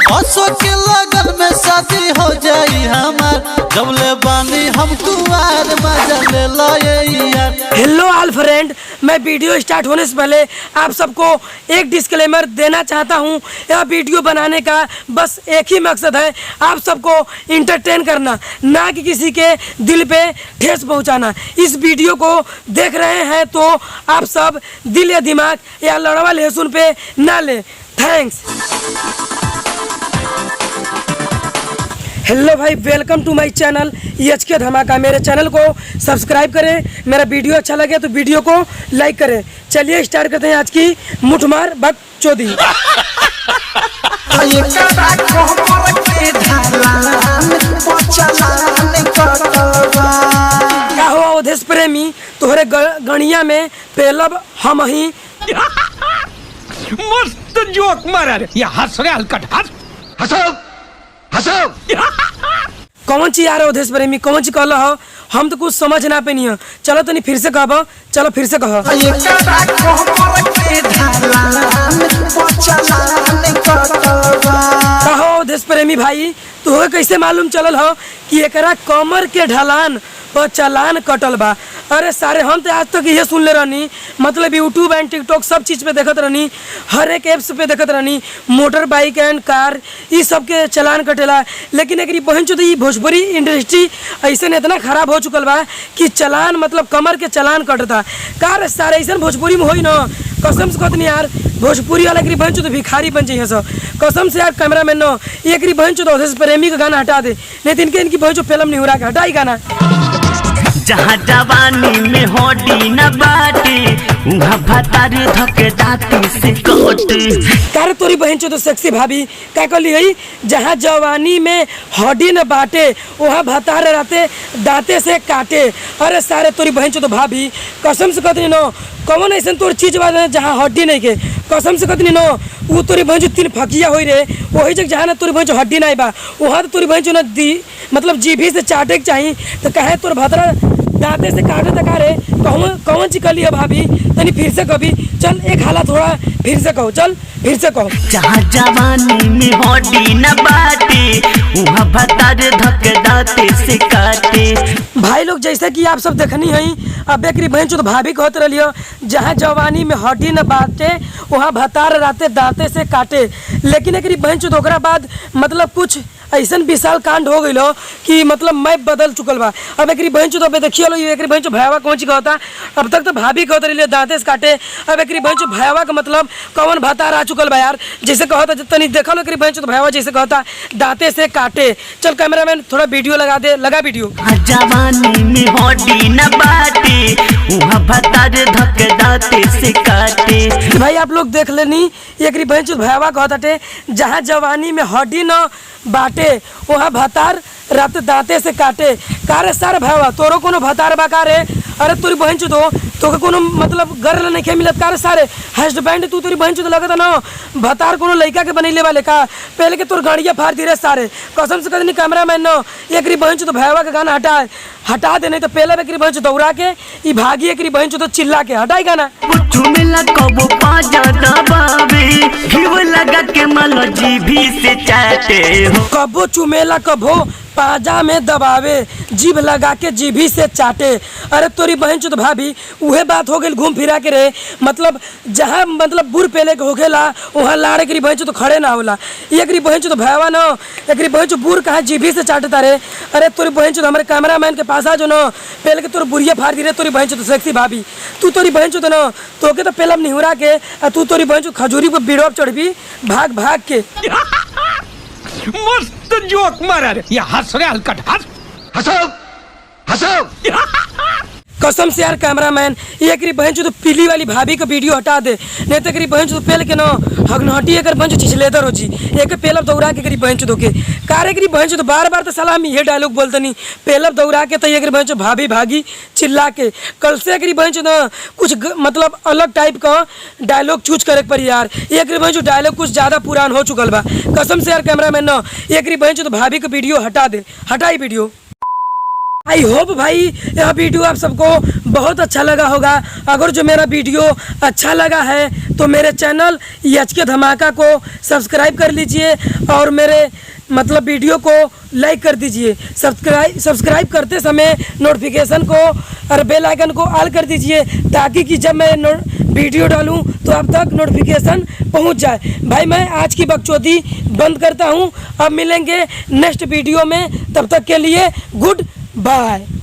असो के लगन में शादी हो जाई हमार, जब ले बानी हम कुआर मजा ले लो ये यार। हेलो ऑल फ्रेंड, मैं वीडियो स्टार्ट होने से पहले आप सबको एक डिस्क्लेमर देना चाहता हूं। यह वीडियो बनाने का बस एक ही मकसद है, आप सबको इंटरटेन करना, ना कि किसी के दिल पे ठेस पहुंचाना। इस वीडियो को देख रहे हैं तो आप सब दिल या दिमाग या लड़वा लहसुन पे ना ले। थैंक्स। हेलो भाई, वेलकम टू माय चैनल एचके धमाका। मेरे चैनल को सब्सक्राइब करें, मेरा वीडियो अच्छा लगे तो वीडियो को लाइक करें। चलिए स्टार्ट करते हैं आज की मुठमार बकचोदी। क्या हुआ अवधेश प्रेमी, तोहरे गणिया में पेलब हम ही। मस्त जोक मारा रे, ये हंस रे हलकट हंस, हंसो हंसो। कौन ची यार अवधेश प्रेमी, कौन ची कहल हो, हम तो कुछ समझ ना पेनी हो। चलो तनी फिर से कहब, चलो फिर से कह। कहो अवधेश प्रेमी भाई, तुहे कैसे मालूम चलल हो कि एकरा कमर के ढलान पर चालान कटल बा? अरे सारे हम तो आज तक ये सुन ले रहनी, मतलब यूट्यूब एंड टिकटॉक सब चीज़ पे देखत रहनी, हर एक ऐप्स पे देखत रहनी, मोटर बाइक एंड कार ये सब के चालान कटेला। लेकिन एक बहन चो ये भोजपुरी इंडस्ट्री ऐसा इतना खराब हो चुकल बा कि चालान मतलब कमर के चालान कटता। कार सारे ऐसा भोजपुरी में हो न, कसम से कहते यार भोजपुरी वाला एक बहन चो तो भिखारी बन जाइए सब। कसम से यार कैमरा मैन नो एक बहन चो तो अवधेश प्रेमी का गाना हटा दे, नहीं तो इनकी बहन चो फिल्म नहीं हो रहा, हटाई गाना। जहाँ जवानी में होडी न बाटे, उहाँ भतार धके दाती से कोटे। कार तोरी बहन चो तो सेक्सी भाभी क्या कहली है, जहाँ जवानी में हड्डी न बाटे वहाँ भतार रहते दांते से काटे। अरे सारे तोरी बहन चो तो भाभी कसम से कहती नो, कौन ऐसा तोर चीज बा जहाँ हड्डी नहीं के, कसम से कहती नो वो तोरी बहन चो तीन फकिया हो रे, वही जगह जहाँ ना तोरी बहन चो हड्डी नहीं बा वहाँ तो तोरी बहन चो ना दी मतलब जीभी से चाटे के चाहिए, तो कहे तोर भतरा दांते से काटे तक रे। कौन चिकली है भाभी, तनी फिर से कभी चल, एक हाला थोड़ा फिर से कहो, चल फिर से कहो। जहाँ जवानी में होडी न बाटे, उहाँ भतार धके दाते से काटे। भाई लोग जैसे कि आप सब देखनी है, अब एक बहन चो तो भाभी कहते रहियो, जहाँ जवानी में हड्डी न बाटे वहाँ भतार रहते दांते से काटे। लेकिन एक बहन चो तो बाद मतलब कुछ ऐसा विशाल कांड हो गई कि मतलब मैं बदल चुकल बा। अब एक बहन चो तो देखिए लो, एक बहन चो भयावा कौन ची कहता, अब तक तो भाभी कहते रही दांते से काटे, अब एक बहन चो भयावा का मतलब कौन भतार आ चुकल बा यार। जैसे कहता तनी देखा लो एक बहन चो तो भयावा जैसे कहता दांते से काटे। चल कैमरा मैन थोड़ा वीडियो लगा दे, लगा वीडियो। जवानी में होडी न बाटे, उहाँ भतार धके दाते से काटे। भाई आप लोग देख लेनी, एक बहन चो भयावा कहता जहाँ जवानी में हड्डी न बाटे वहाँ भतार रात दांते से काटे। कारे सारे भैया तोरो कोनो भतार बा कारे? अरे तोरी बहन चो तो कोनो मतलब घर नहीं खे मिलत कारे सारे हस्बैंड तू तोरी बहन चो तो लगता ना भतार कोनो लड़का के बनैले वाले का, पहले के तोर गाड़िया फाड़ दी रे सारे। कसम से कहनी कैमरा मैन नो एक बहन चो तो भैया का गाना हटा दे, नहीं तो पहले एक बहन चो दौड़ा के ई भागी, एक बहन चो तो चिल्ला के हटाई गाना। चुमेला कबो पाजा दबावे, घिव लगा के malo जीभी से चाटे हो। कबो चुमेला कबो पाजा में दबावे, जीभ लगा के जीभी से चाटे। अरे तोरी बहन चो तो भाभी उहे बात हो गई घूम फिरा के रे, मतलब जहाँ मतलब बुर पहले के होखेला वहाँ लाड़ के बहन चो तो खड़े ना होला। एक बहन चो तो भैया न, एक बहन चो बुर कहाँ जीभी से चाटता रे। अरे तोरी बहन चो तो हमारे कैमरा मैन के पास आ जो न, पहले के तोर बुढ़िया फाड़ दी रे तोरी बहन चो तो सेक्सी भाभी। तू तोरी बहन चो तो न तोके तो पेलम नहीं हुरा के, तू तोरी बहन चो खजूरी पर बिड़ोप चढ़बी भाग भाग के। मस्त जोक मारा रे, ये हंस रे हलकट हंस, हंसो हंसो। कसम से यार कैमरा मैन एक बहन चो तो पीली वाली भाभी का वीडियो हटा दे, नहीं तो एक बहन चो तो पहले के न हगनहटी एक बहन चो छिछलेदर हो जी, एक पेलब दौड़ा के बहन चो धोके कार एक बहन चो तो बार बार तो सलाह हम ये डायलॉग बोलते नहीं, पेलब दौड़ा के तो एक बहन चो भाभी भागी चिल्ला के। कल से एक बहन चो न कुछ मतलब अलग टाइप का डायलॉग चूज करे पर यार, एक बहन चो डायलॉग कुछ ज़्यादा पुरान हो चुकल बा। कसम से यार कैमरा मैन न एक बहन चो तो भाभी का वीडियो हटा दे, हटाई वीडियो। आई होप भाई यह वीडियो आप सबको बहुत अच्छा लगा होगा। अगर जो मेरा वीडियो अच्छा लगा है तो मेरे चैनल एचके धमाका को सब्सक्राइब कर लीजिए और मेरे वीडियो को लाइक कर दीजिए। सब्सक्राइब करते समय नोटिफिकेशन को और बेल आइकन को ऑल कर दीजिए ताकि कि जब मैं वीडियो डालूं तो आप तक नोटिफिकेशन पहुंच जाए। भाई मैं आज की बकचोदी बंद करता हूं, अब मिलेंगे नेक्स्ट वीडियो में, तब तक के लिए गुड बाय।